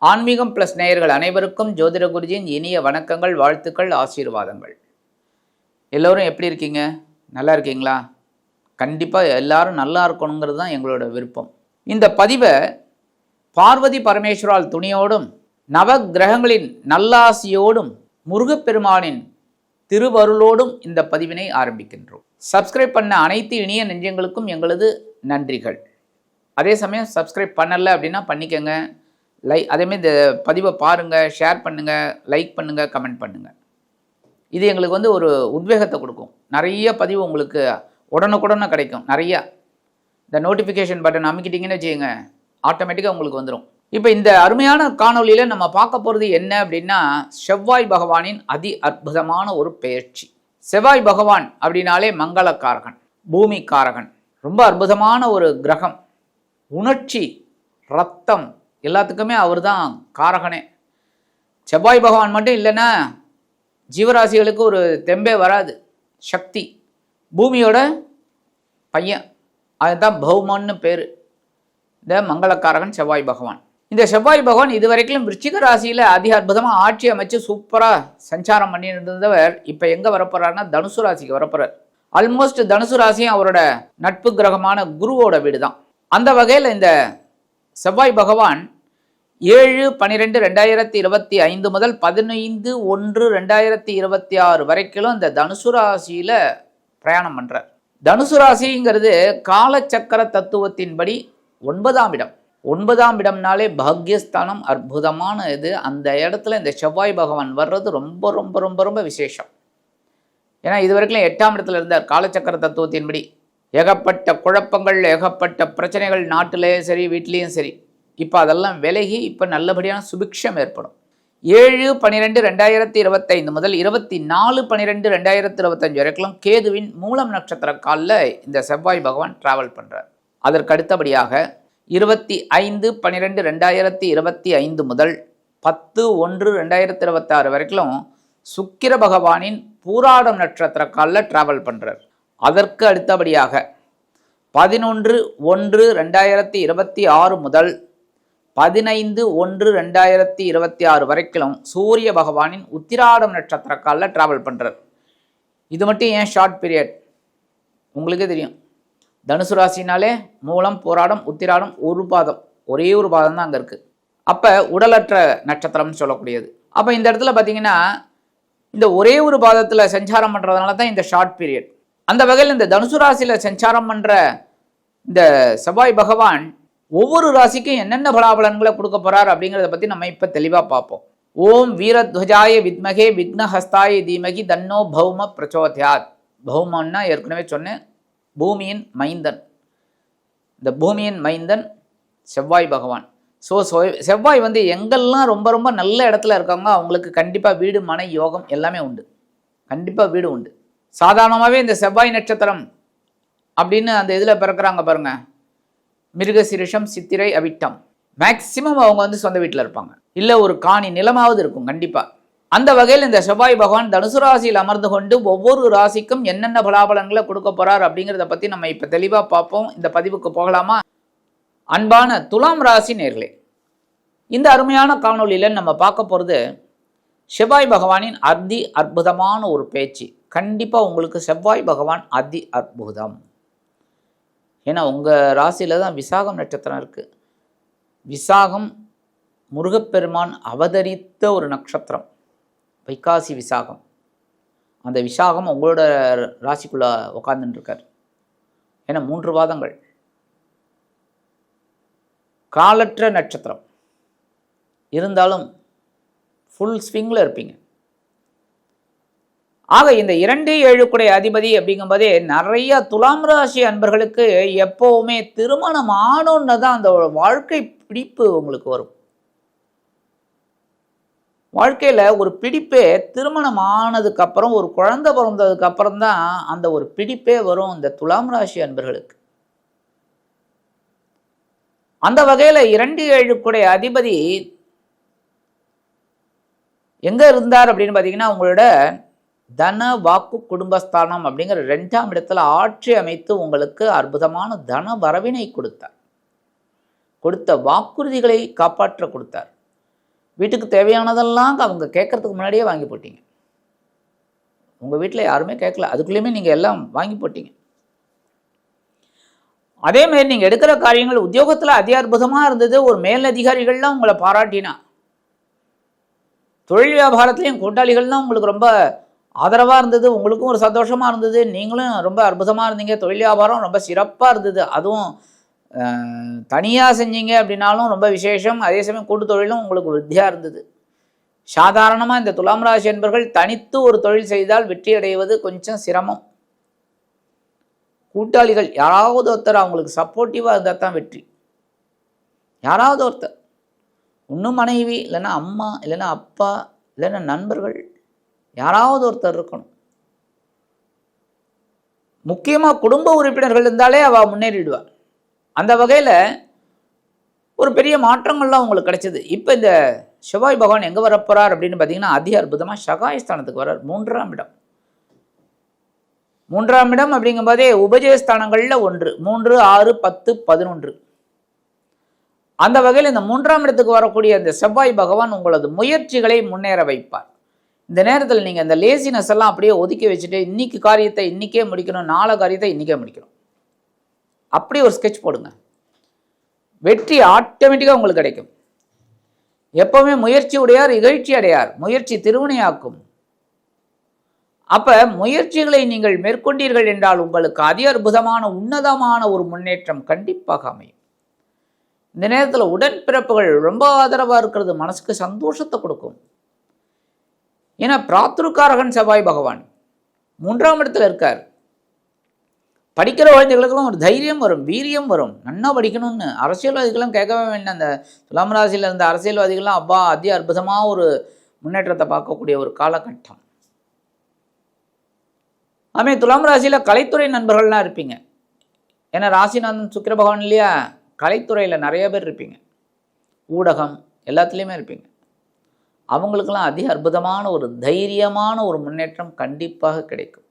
ஆன்மீகம் பிளஸ் நேயர்கள் அனைவருக்கும் ஜோதிட குருஜியின் இனிய வணக்கங்கள், வாழ்த்துக்கள், ஆசீர்வாதங்கள். எல்லோரும் எப்படி இருக்கீங்க? நல்லா இருக்கீங்களா? கண்டிப்பாக எல்லாரும் நல்லா இருக்கணுங்கிறது தான் எங்களோட விருப்பம். இந்த பதிவை பார்வதி பரமேஸ்வரால் துணியோடும் நவ கிரகங்களின் நல்லாசியோடும் முருகப்பெருமானின் திருவருளோடும் இந்த பதிவினை ஆரம்பிக்கின்றோம். சப்ஸ்கிரைப் பண்ண அனைத்து இனிய நெஞ்சங்களுக்கும் எங்களது நன்றிகள். அதே சமயம் சப்ஸ்கிரைப் பண்ணலை அப்படின்னா பண்ணிக்கங்க. அதேமாதிரி இந்த பதிவை பாருங்கள், ஷேர் பண்ணுங்கள், லைக் பண்ணுங்கள், கமெண்ட் பண்ணுங்கள். இது எங்களுக்கு ஒரு உத்வேகத்தை கொடுக்கும். நிறைய பதிவு உங்களுக்கு உடனுக்குடனே கிடைக்கும். நிறையா இந்த நோட்டிஃபிகேஷன் பட்டன் அமைக்கிட்டிங்கன்னு வச்சுக்கோங்க, ஆட்டோமேட்டிக்காக உங்களுக்கு வந்துடும். இப்போ இந்த அருமையான காணொலியில் நம்ம பார்க்க போகிறது என்ன அப்படின்னா, செவ்வாய் பகவானின் அதி அற்புதமான ஒரு பெயர்ச்சி. செவ்வாய் பகவான் அப்படின்னாலே மங்களக்காரகன், பூமி காரகன், ரொம்ப அற்புதமான ஒரு கிரகம். உணர்ச்சி, ரத்தம் எல்லாத்துக்குமே அவர் தான் காரகனே. செவ்வாய் பகவான் மட்டும் இல்லைன்னா ஜீவராசிகளுக்கு ஒரு தெம்பே வராது. சக்தி, பூமியோட பையன், அதுதான் பௌமன்னு பேர். இந்த மங்களக்காரகன் செவ்வாய் பகவான். இந்த செவ்வாய் பகவான் இதுவரைக்கும் விருச்சிக ராசியில் அதிக அற்புதமாக ஆட்சி அமைச்சு சூப்பராக சஞ்சாரம் பண்ணிட்டு இருந்தவர் இப்போ எங்கே வரப்போறாருன்னா தனுசு ராசிக்கு வரப்போறார். ஆல்மோஸ்ட் தனுசு ராசியும் அவரோட நட்பு கிரகமான குருவோட வீடு தான். அந்த வகையில் இந்த செவ்வாய் பகவான் 7/12/2025 முதல் 15/1/2026 வரைக்கும் இந்த தனுசு ராசியில் பிரயாணம் பண்ணுறார். தனுசு ராசிங்கிறது காலச்சக்கர தத்துவத்தின்படி 9ஆம் இடம். 9ஆம் இடம்னாலே பாக்யஸ்தானம், அற்புதமான இது. அந்த இடத்துல இந்த செவ்வாய் பகவான் வர்றது ரொம்ப ரொம்ப ரொம்ப ரொம்ப விசேஷம். ஏன்னா இது வரைக்கும் 8ஆம் இடத்துல இருந்தார் காலச்சக்கர தத்துவத்தின்படி. ஏகப்பட்ட குழப்பங்கள், ஏகப்பட்ட பிரச்சனைகள், நாட்டிலேயும் சரி வீட்லேயும் சரி. இப்போ அதெல்லாம் விலகி இப்போ நல்லபடியான சுபிக்ஷம் ஏற்படும். 7/12/2025 முதல் 24/12/2025 வரைக்கும் கேதுவின் மூலம் நட்சத்திர காலில் இந்த செவ்வாய் பகவான் டிராவல் பண்ணுறார். அதற்கு அடுத்தபடியாக 25/12/2025 முதல் 10/1/2026 வரைக்கும் சுக்கிர பகவானின் பூராடம் நட்சத்திர காலில் டிராவல் பண்ணுறார். அதற்கு அடுத்தபடியாக 11/1/2026 முதல் 15/1/2026 வரைக்கும் சூரிய பகவானின் உத்திராடம் நட்சத்திர காலில் டிராவல் பண்ணுறார். இது மட்டும் ஏன் ஷார்ட் பீரியட் உங்களுக்கே தெரியும். தனுசு ராசினாலே மூலம், போராடம், உத்திராடம், ஒரு பாதம், ஒரே ஒரு பாதம் தான் அங்கே இருக்குது. அப்போ உடலற்ற நட்சத்திரம்னு சொல்லக்கூடியது. அப்போ இந்த இடத்துல பார்த்தீங்கன்னா இந்த ஒரே ஒரு பாதத்தில் சஞ்சாரம் பண்ணுறதுனால தான் இந்த ஷார்ட் பீரியட். அந்த வகையில் இந்த தனுசு ராசியில் சஞ்சாரம் பண்ணுற இந்த செவ்வாய் பகவான் ஒவ்வொரு ராசிக்கும் என்னென்ன பலாபலன்களை கொடுக்க போகிறார் அப்படிங்கிறத பற்றி நம்ம இப்போ தெளிவாக பார்ப்போம். ஓம் வீரத்வஜாய வித்மகே விக்னஹஸ்தாய தீமகி தன்னோ பௌம பிரச்சோதயாத். பௌமன்னா ஏற்கனவே சொன்னேன், பூமியின் மைந்தன். இந்த பூமியின் மைந்தன் செவ்வாய் பகவான். ஸோ செவ்வாய் எங்கெல்லாம் ரொம்ப ரொம்ப நல்ல இடத்துல இருக்காங்க அவங்களுக்கு கண்டிப்பாக வீடு, மனை யோகம் எல்லாமே உண்டு. கண்டிப்பாக வீடு உண்டு. சாதாரணமாகவே இந்த செவ்வாய் நட்சத்திரம் அப்படின்னு அந்த இதில் பிறக்கிறாங்க பாருங்க, மிருகசிரிஷம், சித்திரை, அவிட்டம், மேக்சிமம் அவங்க சொந்த வீட்டில் இருப்பாங்க, இல்லை ஒரு காணி நிலமாவது இருக்கும் கண்டிப்பாக. அந்த வகையில் இந்த செவ்வாய் பகவான் தனுசு ராசியில் அமர்ந்து கொண்டு ஒவ்வொரு ராசிக்கும் என்னென்ன பலாபலன்களை கொடுக்க போகிறார் அப்படிங்கிறத பற்றி நம்ம இப்போ தெளிவாக பார்ப்போம். இந்த பதிவுக்கு போகலாமா? அன்பான துலாம் ராசி நேர்களே, இந்த அருமையான காணொலியில் நம்ம பார்க்க போகிறது செவ்வாய் பகவானின் அதி அற்புதமான ஒரு பேச்சு. கண்டிப்பாக உங்களுக்கு செவ்வாய் பகவான் அதி அற்புதம். ஏன்னா உங்கள் ராசியில் தான் விசாகம் நட்சத்திரம் இருக்குது. விசாகம் முருகப்பெருமான் அவதரித்த ஒரு நட்சத்திரம், வைகாசி விசாகம். அந்த விசாகம் உங்களோட ராசிக்குள்ளே உட்காந்துட்டுருக்கார். ஏன்னா 3 பாதங்கள், காலற்ற நட்சத்திரம் இருந்தாலும் ஃபுல் ஸ்விங்கில் இருப்பீங்க. ஆக இந்த 2/7 அதிபதி அப்படிங்கும்போதே நிறைய துலாம் ராசி அன்பர்களுக்கு எப்போவுமே திருமணம் ஆனோன்னு தான் அந்த வாழ்க்கை பிடிப்பு உங்களுக்கு வரும். வாழ்க்கையில் ஒரு பிடிப்பே திருமணம் ஆனதுக்கப்புறம், ஒரு குழந்தை பிறந்ததுக்கு அப்புறம் தான் அந்த ஒரு பிடிப்பே வரும் இந்த துலாம் ராசி அன்பர்களுக்கு. அந்த வகையில் 2/7 அதிபதி எங்கே இருந்தார் அப்படின்னு பார்த்தீங்கன்னா, உங்களோட தன வாக்கு குடும்பஸ்தானம் அப்படிங்கிற 2ஆம் இடத்துல ஆட்சி அமைத்து உங்களுக்கு அற்புதமான தன வரவினை கொடுத்தார். கொடுத்த வாக்குறுதிகளை காப்பாற்ற கொடுத்தார். வீட்டுக்கு தேவையானதெல்லாம் அவங்க கேட்கறதுக்கு முன்னாடியே வாங்கி போட்டீங்க. உங்கள் வீட்டில் யாருமே கேட்கல, அதுக்குள்ளேயுமே நீங்கள் எல்லாம் வாங்கி போட்டீங்க. அதேமாரி நீங்கள் எடுக்கிற காரியங்கள் உத்தியோகத்தில் அதி அற்புதமாக இருந்தது. ஒரு மேலதிகாரிகள்லாம் உங்களை பாராட்டினா, தொழில் வியாபாரத்துலேயும் கூட்டாளிகள்லாம் உங்களுக்கு ரொம்ப ஆதரவாக இருந்தது. உங்களுக்கும் ஒரு சந்தோஷமாக இருந்தது. நீங்களும் ரொம்ப அற்புதமாக இருந்தீங்க. தொழில் வியாபாரம் ரொம்ப சிறப்பாக இருந்தது. அதுவும் தனியாக செஞ்சீங்க அப்படின்னாலும் ரொம்ப விசேஷம். அதே சமயம் கூட்டு தொழிலும் உங்களுக்கு விருத்தியாக இருந்தது. சாதாரணமாக இந்த துலாம் ராசி என்பவர்கள் தனித்து ஒரு தொழில் செய்தால் வெற்றி அடைவது கொஞ்சம் சிரமம். கூட்டாளிகள் யாராவது ஒருத்தர் அவங்களுக்கு சப்போர்ட்டிவாக இருந்தால் தான் வெற்றி. யாராவது ஒருத்தர், இன்னும் மனைவி இல்லைன்னா அம்மா இல்லைன்னா அப்பா இல்லைன்னா நண்பர்கள், யாராவது ஒருத்தர் இருக்கணும். முக்கியமாக குடும்ப உறுப்பினர்கள் இருந்தாலே அவள் முன்னேறிடுவாள். அந்த வகையில் ஒரு பெரிய மாற்றங்கள்லாம் உங்களுக்கு கிடைச்சது. இப்போ இந்த செவ்வாய் பகவான் எங்கே வரப்போகிறார் அப்படின்னு பார்த்தீங்கன்னா அதி அற்புதமாக சகாயஸ்தானத்துக்கு வர்றார். 3ஆம் இடம். 3ஆம் இடம் அப்படிங்கும்போதே உபஜயஸ்தானங்களில் ஒன்று. 3, 6, 10, 11. அந்த வகையில் இந்த 3ஆம் இடத்துக்கு வரக்கூடிய இந்த செவ்வாய் பகவான் உங்களது முயற்சிகளை முன்னேற வைப்பார். இந்த நேரத்தில் நீங்கள் இந்த லேசினஸ் எல்லாம் அப்படியே ஒதுக்கி வச்சுட்டு இன்னைக்கு காரியத்தை இன்றைக்கே முடிக்கணும், நாளை காரியத்தை இன்றைக்கே முடிக்கணும், அப்படி ஒரு ஸ்கெட்ச் போடுங்க. வெற்றி ஆட்டோமேட்டிக்காக உங்களுக்கு கிடைக்கும். எப்பவுமே முயற்சி உடையார் இகழ்ச்சி அடையார். முயற்சி திருவினையாக்கும். அப்போ முயற்சிகளை நீங்கள் மேற்கொண்டீர்கள் என்றால் உங்களுக்கு அதி அற்புதமான உன்னதமான ஒரு முன்னேற்றம் கண்டிப்பாக அமையும். இந்த நேரத்தில் உடன்பிறப்புகள் ரொம்ப ஆதரவாக இருக்கிறது மனசுக்கு சந்தோஷத்தை கொடுக்கும். ஏன்னா பிராத்ருக்காரகன் செவ்வாய் பகவான் 3ஆம் இடத்துல இருக்கார். படிக்கிற குழந்தைகளுக்கெல்லாம் ஒரு தைரியம் வரும், வீரியம் வரும், நன்னா படிக்கணும்னு. அரசியல்வாதிகளும் கேட்கவே வேண்டாம். அந்த துலாம் ராசியில் இருந்த அரசியல்வாதிகள்லாம் அப்பா அதி அற்புதமாக ஒரு முன்னேற்றத்தை பார்க்கக்கூடிய ஒரு காலகட்டம். அதுமாதிரி துலாம் ராசியில் கலைத்துறை நண்பர்கள்லாம் இருப்பீங்க. ஏன்னா ராசிநாதன் சுக்கிர பகவான் இல்லையா, கலைத்துறையில் நிறைய பேர் இருப்பீங்க. ஊடகம் எல்லாத்துலேயுமே இருப்பீங்க. அவங்களுக்கெல்லாம் அதி அற்புதமான ஒரு தைரியமான ஒரு முன்னேற்றம் கண்டிப்பாக கிடைக்கும்.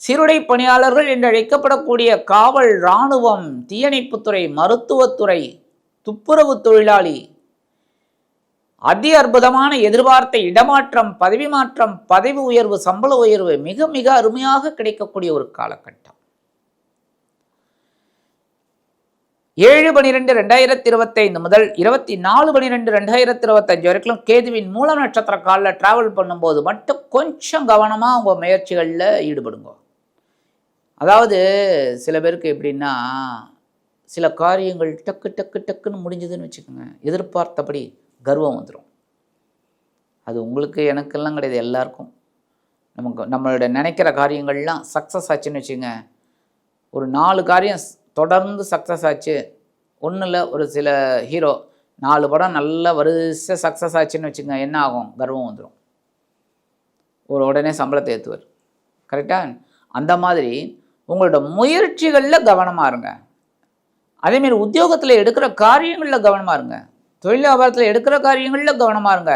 சீருடை பணியாளர்கள் என்று அழைக்கப்படக்கூடிய காவல், இராணுவம், தீயணைப்புத்துறை, மருத்துவத்துறை, துப்புரவு தொழிலாளி, அதி அற்புதமான எதிர்பார்த்த இடமாற்றம், பதவி மாற்றம், பதவி உயர்வு, சம்பள உயர்வு மிக மிக அருமையாக கிடைக்கக்கூடிய ஒரு காலகட்டம். 7/12/2025 முதல் 24/12/2025 வரைக்கும் கேதுவின் மூலம் நட்சத்திர காலில் டிராவல் பண்ணும்போது மட்டும் கொஞ்சம் கவனமாக உங்கள் முயற்சிகளில் ஈடுபடுங்க. அதாவது சில பேருக்கு எப்படின்னா, சில காரியங்கள் டக்கு டக்கு டக்குன்னு முடிஞ்சதுன்னு வச்சுக்கோங்க, எதிர்பார்த்தபடி கர்வம் வந்துடும். அது உங்களுக்கு எனக்கெல்லாம் கிடையாது, எல்லாருக்கும். நம்மளோட நினைக்கிற காரியங்கள்லாம் சக்ஸஸ் ஆச்சுன்னு வச்சுங்க. ஒரு 4 காரியம் தொடர்ந்து சக்ஸஸ் ஆச்சு. ஒன்றில் ஒரு சில ஹீரோ 4 படம் நல்ல வரிசை சக்ஸஸ் ஆச்சுன்னு வச்சுங்க, என்ன ஆகும்? கர்வம் வந்துடும். உடனே சம்பளத்தை ஏற்றுவார். கரெக்டாக? அந்த மாதிரி உங்களோட முயற்சிகளில் கவனமாக இருங்க. அதேமாரி உத்தியோகத்தில் எடுக்கிற காரியங்களில் கவனமாக இருங்க. தொழில் வியாபாரத்தில் எடுக்கிற காரியங்களில் கவனமாக இருங்க.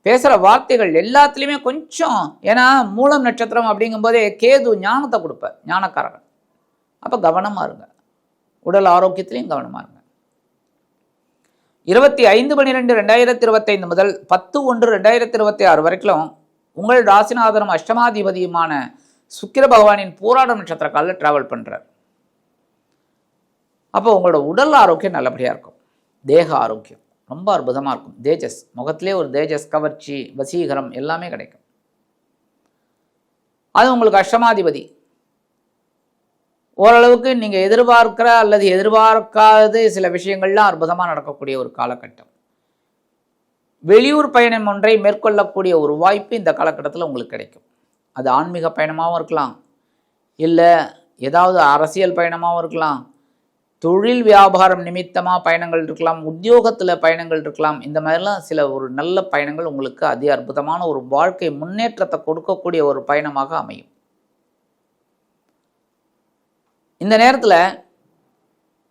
பேசுகிற வார்த்தைகள் எல்லாத்துலேயுமே கொஞ்சம், ஏன்னா மூலம் நட்சத்திரம் அப்படிங்கும்போதே கேது ஞானத்தை கொடுப்பார், ஞானக்காரகன். அப்போ கவனமாக இருங்க. உடல் ஆரோக்கியத்திலையும் கவனமாக இருங்க. 25/12/2025 முதல் 10/1/2026 வரைக்கும் உங்கள் ராசிநாதனும் அஷ்டமாதிபதியுமான சுக்கிர பகவானின் போராட நட்சத்திர காலில் டிராவல் பண்ணுறார். அப்போ உங்களோட உடல் ஆரோக்கியம் நல்லபடியாக இருக்கும். தேக ஆரோக்கியம் ரொம்ப அற்புதமாக இருக்கும். தேஜஸ், முகத்திலே ஒரு தேஜஸ், கவர்ச்சி, வசீகரம் எல்லாமே கிடைக்கும். அது உங்களுக்கு அஷ்டமாதிபதி. ஓரளவுக்கு நீங்கள் எதிர்பார்க்கிற அல்லது எதிர்பார்க்காத சில விஷயங்கள்லாம் அற்புதமாக நடக்கக்கூடிய ஒரு காலகட்டம். வெளியூர் பயணம் ஒன்றை மேற்கொள்ளக்கூடிய ஒரு வாய்ப்பு இந்த காலகட்டத்தில் உங்களுக்கு கிடைக்கும். அது ஆன்மீக பயணமாகவும் இருக்கலாம், இல்லை ஏதாவது அரசியல் பயணமாகவும் இருக்கலாம், தொழில் வியாபாரம் நிமித்தமாக பயணங்கள் இருக்கலாம், உத்தியோகத்தில் பயணங்கள் இருக்கலாம். இந்த மாதிரிலாம் சில ஒரு நல்ல பயணங்கள் உங்களுக்கு அதி அற்புதமான ஒரு வாழ்க்கை முன்னேற்றத்தை கொடுக்கக்கூடிய ஒரு பயணமாக அமையும். இந்த நேரத்தில்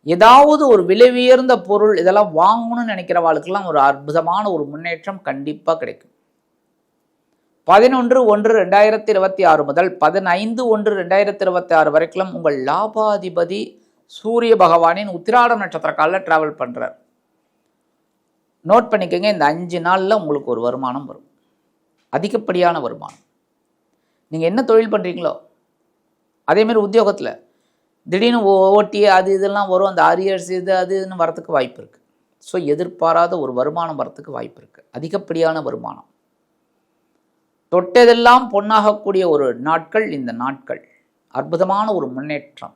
ஏதாவது ஒரு விலை உயர்ந்த பொருள் இதெல்லாம் வாங்கணும்னு நினைக்கிறவாளுக்கெல்லாம் ஒரு அற்புதமான ஒரு முன்னேற்றம் கண்டிப்பாக கிடைக்கும். 11/1/2026 முதல் 15/1/2026 வரைக்கும் உங்கள் லாபாதிபதி சூரிய பகவானின் உத்திராடம் நட்சத்திர காலில் டிராவல் பண்ணுறார். நோட் பண்ணிக்கோங்க, இந்த 5 நாளில் உங்களுக்கு ஒரு வருமானம் வரும், அதிகப்படியான வருமானம். நீங்கள் என்ன தொழில் பண்ணுறீங்களோ அதேமாதிரி உத்தியோகத்தில் திடீர்னு ஓட்டி அது இதெல்லாம் வரும், அந்த அரியர்ஸ் இது அது இதுன்னு வரத்துக்கு வாய்ப்பு இருக்குது. ஸோ எதிர்பாராத ஒரு வருமானம் வரத்துக்கு வாய்ப்பு இருக்குது, அதிகப்படியான வருமானம். தொட்டதெல்லாம் பொன்னாகக்கூடிய ஒரு நாட்கள் இந்த நாட்கள், அற்புதமான ஒரு முன்னேற்றம்.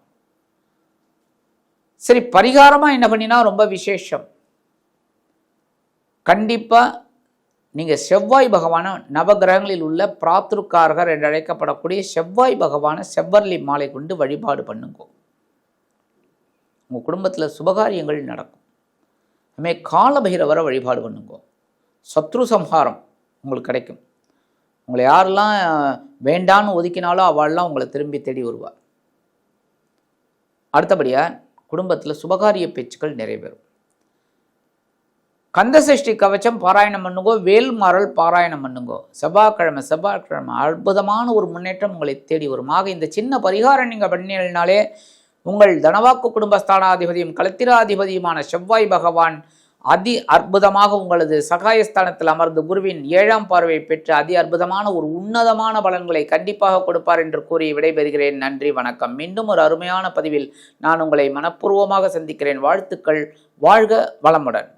சரி, பரிகாரமாக என்ன பண்ணினா ரொம்ப விசேஷம். கண்டிப்பாக நீங்கள் செவ்வாய் பகவான, நவகிரகங்களில் உள்ள பிராத்ருக்காரகர் என்று அழைக்கப்படக்கூடிய செவ்வாய் பகவானை செவ்வரளி மாலை கொண்டு வழிபாடு பண்ணுங்க. உங்கள் குடும்பத்தில் சுபகாரியங்கள் நடக்கும். அதுமாதிரி காலபைரவரை வழிபாடு பண்ணுங்க, சத்ரு சம்ஹாரம் உங்களுக்கு கிடைக்கும். உங்களை யாரெல்லாம் வேண்டான்னு ஒதுக்கினாலும் அவள்லாம் உங்களை திரும்பி தேடி வருவார். அடுத்தபடியாக குடும்பத்தில் சுபகாரிய பேச்சுக்கள் நிறைவேறும். கந்தசஷ்டி கவச்சம் பாராயணம் பண்ணுங்கோ, வேல்மாறல் பாராயணம் பண்ணுங்கோ. செவ்வாய்க்கிழமை அற்புதமான ஒரு முன்னேற்றம் உங்களை தேடி வரும். ஆக இந்த சின்ன பரிகாரம் நீங்கள் பண்ணினாலே உங்கள் தனவாக்கு குடும்பஸ்தானாதிபதியும் களத்திராதிபதியுமான செவ்வாய் பகவான் அதி அற்புதமாக உங்களது சகாயஸ்தானத்தில் அமர்ந்து குருவின் 7ஆம் பார்வையை பெற்று அதி அற்புதமான ஒரு உன்னதமான பலன்களை கண்டிப்பாக கொடுப்பார் என்று கூறி விடைபெறுகிறேன். நன்றி, வணக்கம். மீண்டும் ஒரு அருமையான பதிவில் நான் உங்களை மனப்பூர்வமாக சந்திக்கிறேன். வாழ்த்துக்கள். வாழ்க வளமுடன்.